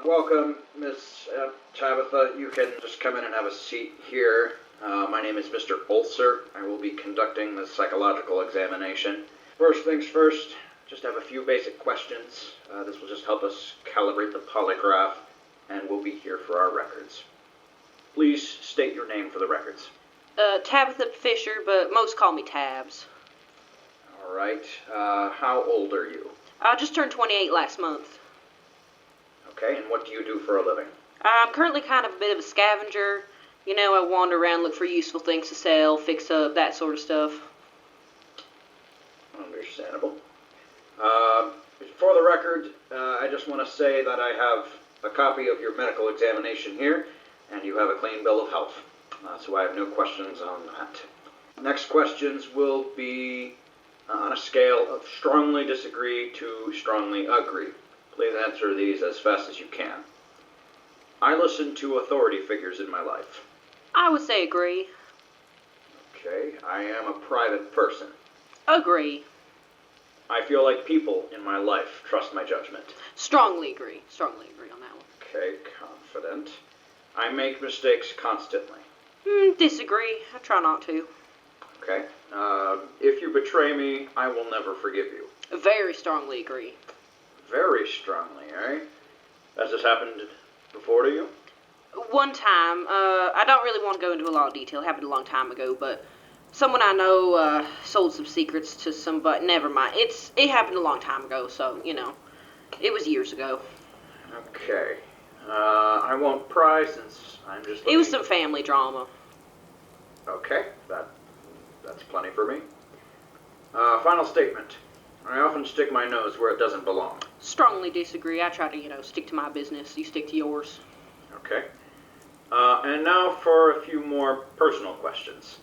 Welcome, Miss Tabitha. You can just come in and have a seat here. My name is Mr. Ulcer. I will be conducting the psychological examination. First things first, just have a few basic questions. This will just help us calibrate the polygraph, and we'll be here for our records. Please state your name for the records. Tabitha Fischer, but most call me Tabs. All right. How old are you? I just turned 28 last month. Okay, and what do you do for a living? I'm currently kind of a bit of a scavenger. You know, I wander around, look for useful things to sell, fix up, that sort of stuff. Understandable. For the record, I just want to say that I have a copy of your medical examination here, and you have a clean bill of health. So I have no questions on that. Next questions will be on a scale of strongly disagree to strongly agree. Please answer these as fast as you can. I listen to authority figures in my life. I would say agree. Okay, I am a private person. Agree. I feel like people in my life trust my judgment. Strongly agree. Strongly agree on that one. Okay, confident. I make mistakes constantly. Disagree. I try not to. Okay. If you betray me, I will never forgive you. Very strongly agree. Very strongly, eh? Has this happened before to you? One time, I don't really want to go into a lot of detail. It happened a long time ago, but someone I know sold some secrets to somebody. Never mind. It happened a long time ago, so, you know, it was years ago. Okay. I won't pry since I'm just looking... It was some family drama. Okay, that's plenty for me. Final statement. I often stick my nose where it doesn't belong. Strongly disagree. I try to, stick to my business. You stick to yours. Okay. And now for a few more personal questions.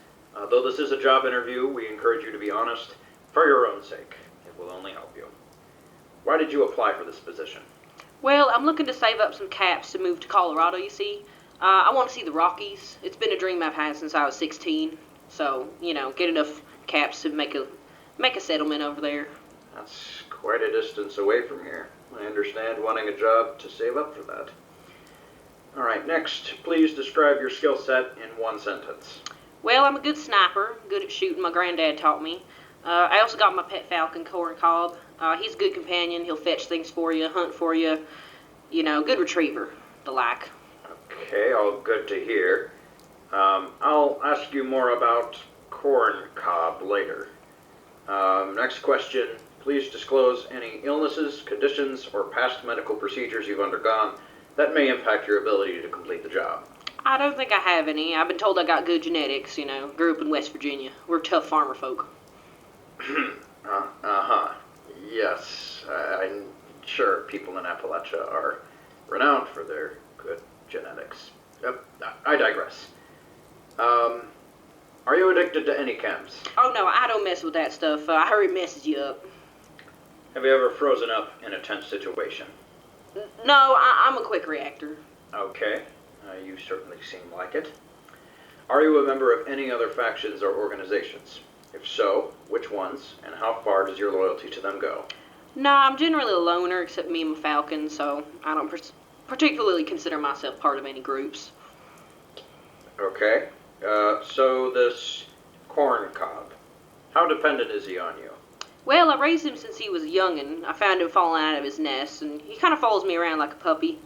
Though this is a job interview, we encourage you to be honest for your own sake. It will only help you. Why did you apply for this position? Well, I'm looking to save up some caps to move to Colorado, you see. I want to see the Rockies. It's been a dream I've had since I was 16. So, get enough caps to make a settlement over there. That's quite a distance away from here. I understand wanting a job to save up for that. All right, next, please describe your skill set in one sentence. Well, I'm a good sniper, good at shooting. My granddad taught me. I also got my pet falcon, Corncob. He's a good companion. He'll fetch things for you, hunt for you. Good retriever, the like. Okay, all good to hear. I'll ask you more about Corncob later. Next question. Please disclose any illnesses, conditions, or past medical procedures you've undergone that may impact your ability to complete the job. I don't think I have any. I've been told I got good genetics, Grew up in West Virginia. We're tough farmer folk. Yes, I'm sure people in Appalachia are renowned for their good genetics. I digress. Are you addicted to any chems? Oh, no, I don't mess with that stuff. I hurry messes you up. Have you ever frozen up in a tense situation? No, I'm a quick reactor. Okay, you certainly seem like it. Are you a member of any other factions or organizations? If so, which ones, and how far does your loyalty to them go? No, I'm generally a loner, except me and my falcon, so I don't particularly consider myself part of any groups. Okay, so this Corncob, how dependent is he on you? Well, I raised him since he was a youngin'. I found him falling out of his nest, and he kind of follows me around like a puppy.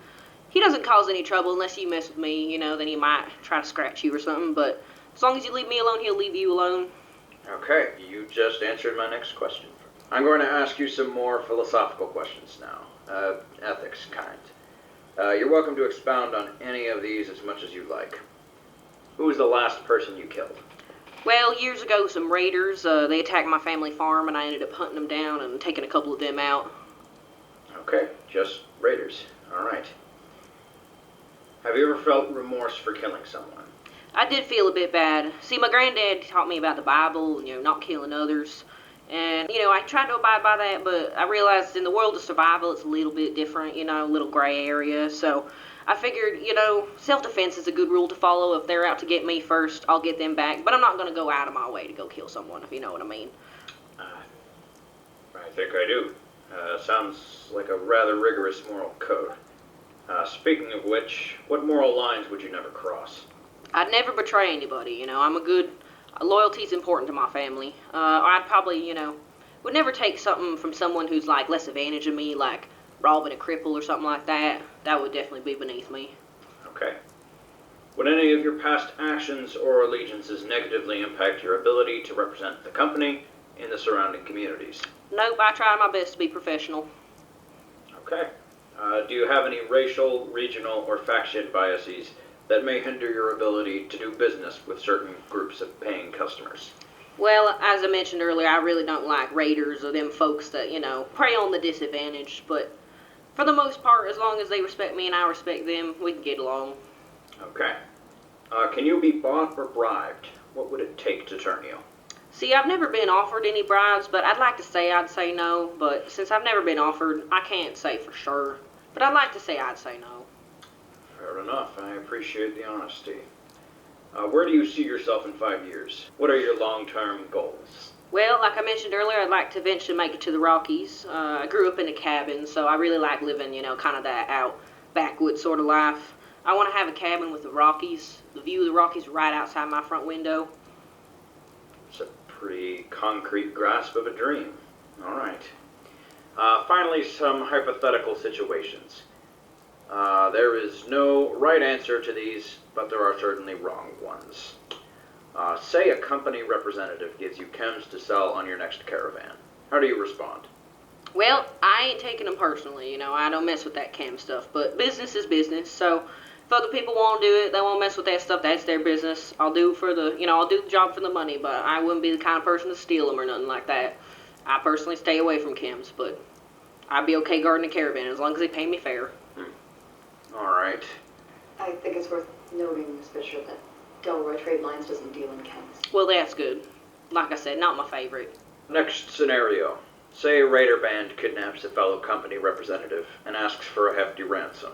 He doesn't cause any trouble unless you mess with me, then he might try to scratch you or something, but as long as you leave me alone, he'll leave you alone. Okay, you just answered my next question. I'm going to ask you some more philosophical questions now, ethics kind. You're welcome to expound on any of these as much as you like. Who was the last person you killed? Well, years ago, some raiders, they attacked my family farm, and I ended up hunting them down and taking a couple of them out. Okay, just raiders. All right. Have you ever felt remorse for killing someone? I did feel a bit bad. See, my granddad taught me about the Bible, not killing others. And, I tried to abide by that, but I realized in the world of survival, it's a little bit different, a little gray area. So I figured, self-defense is a good rule to follow. If they're out to get me first, I'll get them back. But I'm not going to go out of my way to go kill someone, if you know what I mean. I think I do. Sounds like a rather rigorous moral code. Speaking of which, what moral lines would you never cross? I'd never betray anybody, I'm a good, loyalty's important to my family. I'd probably, would never take something from someone who's, like, less advantage of me, like robbing a cripple or something like that. That would definitely be beneath me. Okay. Would any of your past actions or allegiances negatively impact your ability to represent the company in the surrounding communities? Nope, I try my best to be professional. Okay. Do you have any racial, regional, or faction biases that may hinder your ability to do business with certain groups of paying customers? Well, as I mentioned earlier, I really don't like raiders or them folks that, prey on the disadvantaged, but for the most part, as long as they respect me and I respect them, we can get along. Okay. Can you be bought or bribed? What would it take to turn you? See, I've never been offered any bribes, but I'd like to say I'd say no, but since I've never been offered, I can't say for sure. But I'd like to say I'd say no. Fair enough. I appreciate the honesty. Where do you see yourself in 5 years? What are your long-term goals? Well, like I mentioned earlier, I'd like to eventually make it to the Rockies. I grew up in a cabin, so I really like living, kind of that out backwoods sort of life. I want to have a cabin with the Rockies, the view of the Rockies right outside my front window. It's a pretty concrete grasp of a dream. All right. Finally, some hypothetical situations. There is no right answer to these, but there are certainly wrong ones. Say a company representative gives you chems to sell on your next caravan. How do you respond? Well, I ain't taking them personally, I don't mess with that chem stuff, but business is business, so if other people won't do it, they won't mess with that stuff, that's their business. I'll do I'll do the job for the money, but I wouldn't be the kind of person to steal them or nothing like that. I personally stay away from chems, but I'd be okay guarding a caravan as long as they pay me fair. All right. I think it's worth noting, Miss Fisher, that Delroy Trade Lines doesn't deal in chems. Well, that's good. Like I said, not my favorite. Next scenario. Say a raider band kidnaps a fellow company representative and asks for a hefty ransom.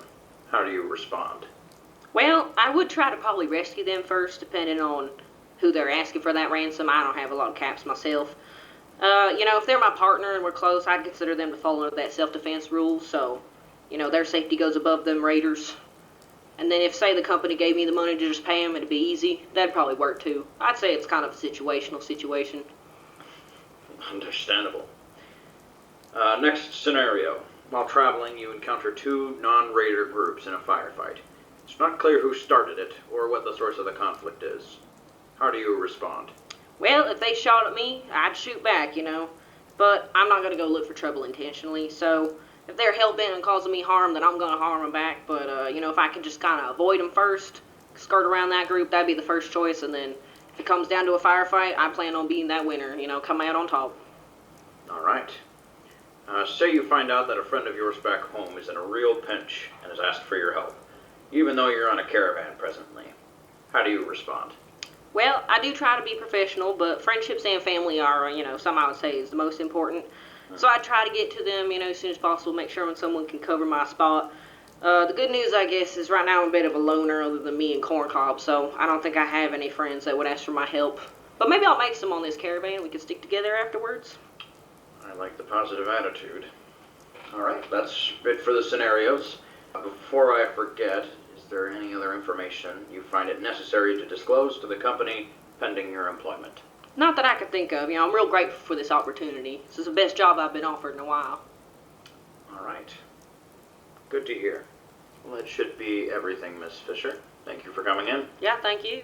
How do you respond? Well, I would try to probably rescue them first, depending on who they're asking for that ransom. I don't have a lot of caps myself. If they're my partner and we're close, I'd consider them to fall under that self-defense rule, so, their safety goes above them raiders. And then if, say, the company gave me the money to just pay them, it'd be easy. That'd probably work, too. I'd say it's kind of a situational situation. Understandable. Next scenario. While traveling, you encounter two non-raider groups in a firefight. It's not clear who started it or what the source of the conflict is. How do you respond? Well, if they shot at me, I'd shoot back, But I'm not going to go look for trouble intentionally, so if they're hell-bent on causing me harm, then I'm going to harm them back. But, if I can just kind of avoid them first, skirt around that group, that'd be the first choice. And then if it comes down to a firefight, I plan on being that winner, come out on top. All right. Say you find out that a friend of yours back home is in a real pinch and has asked for your help, even though you're on a caravan presently. How do you respond? Well, I do try to be professional, but friendships and family are, some I would say is the most important. So I try to get to them, as soon as possible, make sure when someone can cover my spot. The good news, I guess, is right now I'm a bit of a loner other than me and Corncob, so I don't think I have any friends that would ask for my help. But maybe I'll make some on this caravan. We can stick together afterwards. I like the positive attitude. All right, that's it for the scenarios. Before I forget, is there any other information you find it necessary to disclose to the company pending your employment? Not that I can think of. I'm real grateful for this opportunity. This is the best job I've been offered in a while. All right. Good to hear. Well, that should be everything, Miss Fisher. Thank you for coming in. Yeah, thank you.